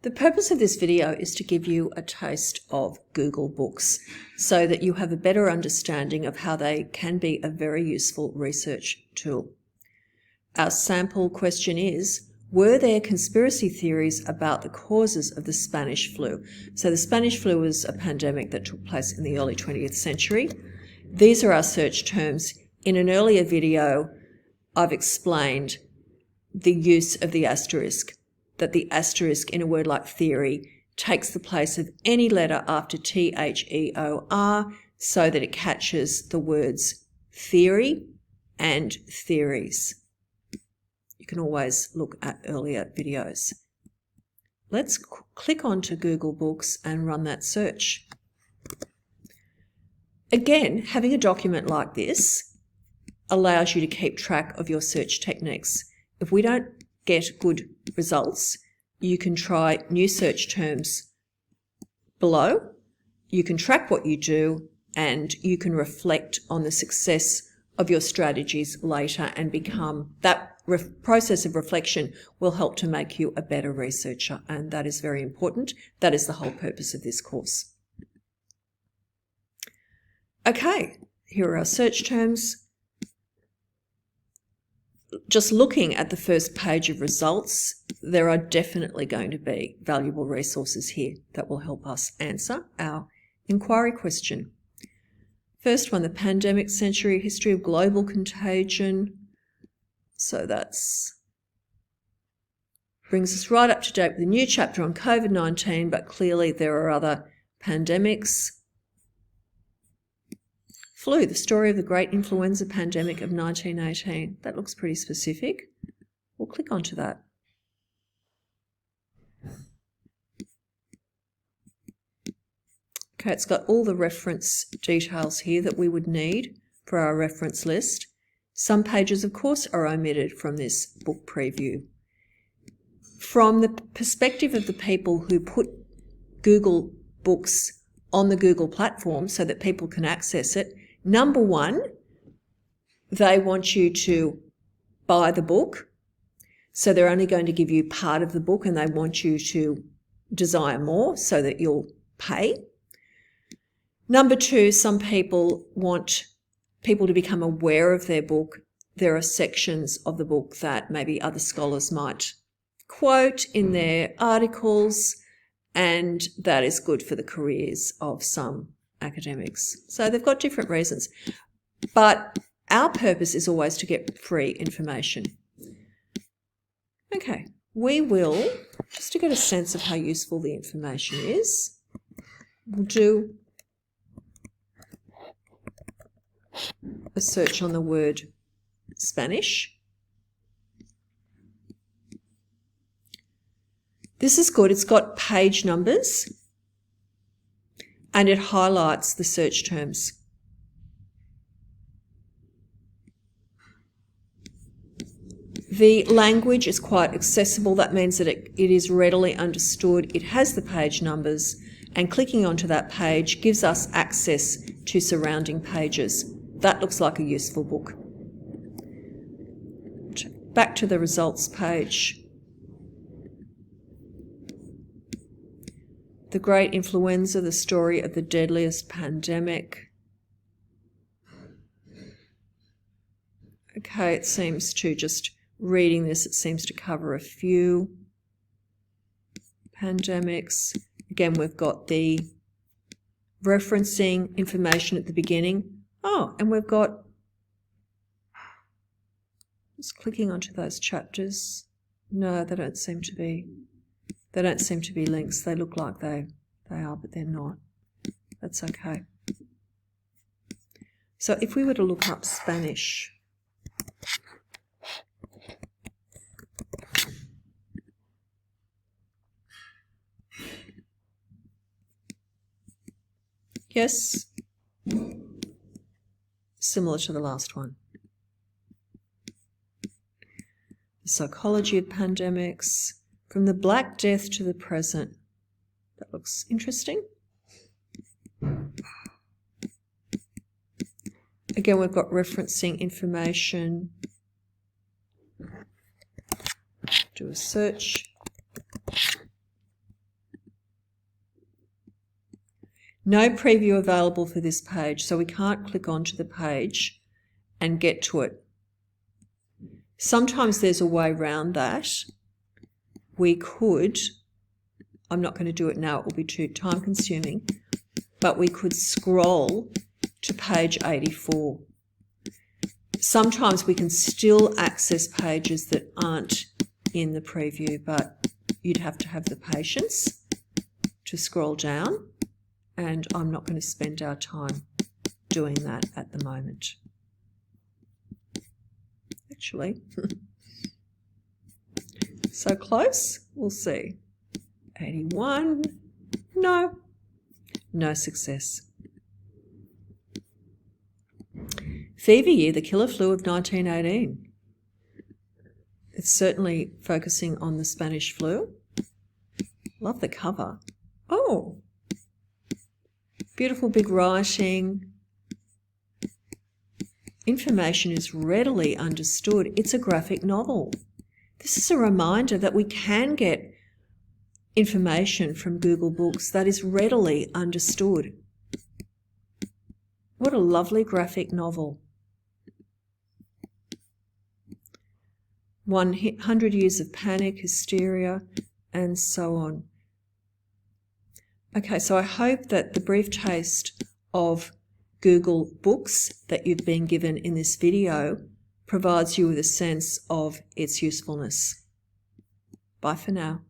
The purpose of this video is to give you a taste of Google Books so that you have a better understanding of how they can be a very useful research tool. Our sample question is, were there conspiracy theories about the causes of the Spanish flu? So the Spanish flu was a pandemic that took place in the early 20th century. These are our search terms. In an earlier video, I've explained the use of the asterisk, that the asterisk in a word like theory takes the place of any letter after T-H-E-O-R so that it catches the words theory and theories. You can always look at earlier videos. Let's click onto Google Books and run that search. Again, having a document like this allows you to keep track of your search techniques. If we don't get good results, you can try new search terms below. You can track what you do and you can reflect on the success of your strategies later and become that process of reflection will help to make you a better researcher, and that is very important. That is the whole purpose of this course. Okay, here are our search terms. Just looking at the first page of results, there are definitely going to be valuable resources here that will help us answer our inquiry question. First one, the pandemic century, history of global contagion. So that's brings us right up to date with a new chapter on COVID-19, but clearly there are other pandemics. Flu, the story of the great influenza pandemic of 1918. That looks pretty specific. We'll click onto that. Okay, it's got all the reference details here that we would need for our reference list. Some pages, of course, are omitted from this book preview. From the perspective of the people who put Google Books on the Google platform so that people can access it, number one, they want you to buy the book. So they're only going to give you part of the book and they want you to desire more so that you'll pay. Number two, some people want people to become aware of their book. There are sections of the book that maybe other scholars might quote in their articles, and that is good for the careers of some academics. So they've got different reasons. But our purpose is always to get free information. Okay, we will, just to get a sense of how useful the information is, we'll do a search on the word Spanish. This is good. It's got page numbers and it highlights the search terms. The language is quite accessible. That means that it is readily understood. It has the page numbers, and clicking onto that page gives us access to surrounding pages. That looks like a useful book. Back to the results page. The Great Influenza, the story of the deadliest pandemic. Okay, it seems to, just reading this, it seems to cover a few pandemics. Again, we've got the referencing information at the beginning. Oh, and we've got, just clicking onto those chapters. No, they don't seem to be links. They look like they are, but they're not. That's okay. So if we were to look up Spanish, yes, similar to the last one. The psychology of pandemics, from the Black Death to the present. That looks interesting. Again, we've got referencing information. Do a search. No preview available for this page, so we can't click onto the page and get to it. Sometimes there's a way around that. We could, I'm not going to do it now, it will be too time consuming, but we could scroll to page 84. Sometimes we can still access pages that aren't in the preview, but you'd have to have the patience to scroll down, and I'm not going to spend our time doing that at the moment. Actually, so close, we'll see. 81, no success. Fever Year, the Killer Flu of 1918. It's certainly focusing on the Spanish flu. Love the cover. Oh, beautiful big writing. Information is readily understood. It's a graphic novel. This is a reminder that we can get information from Google Books that is readily understood. What a lovely graphic novel. 100 Years of Panic, Hysteria, and so on. Okay, so I hope that the brief taste of Google Books that you've been given in this video provides you with a sense of its usefulness. Bye for now.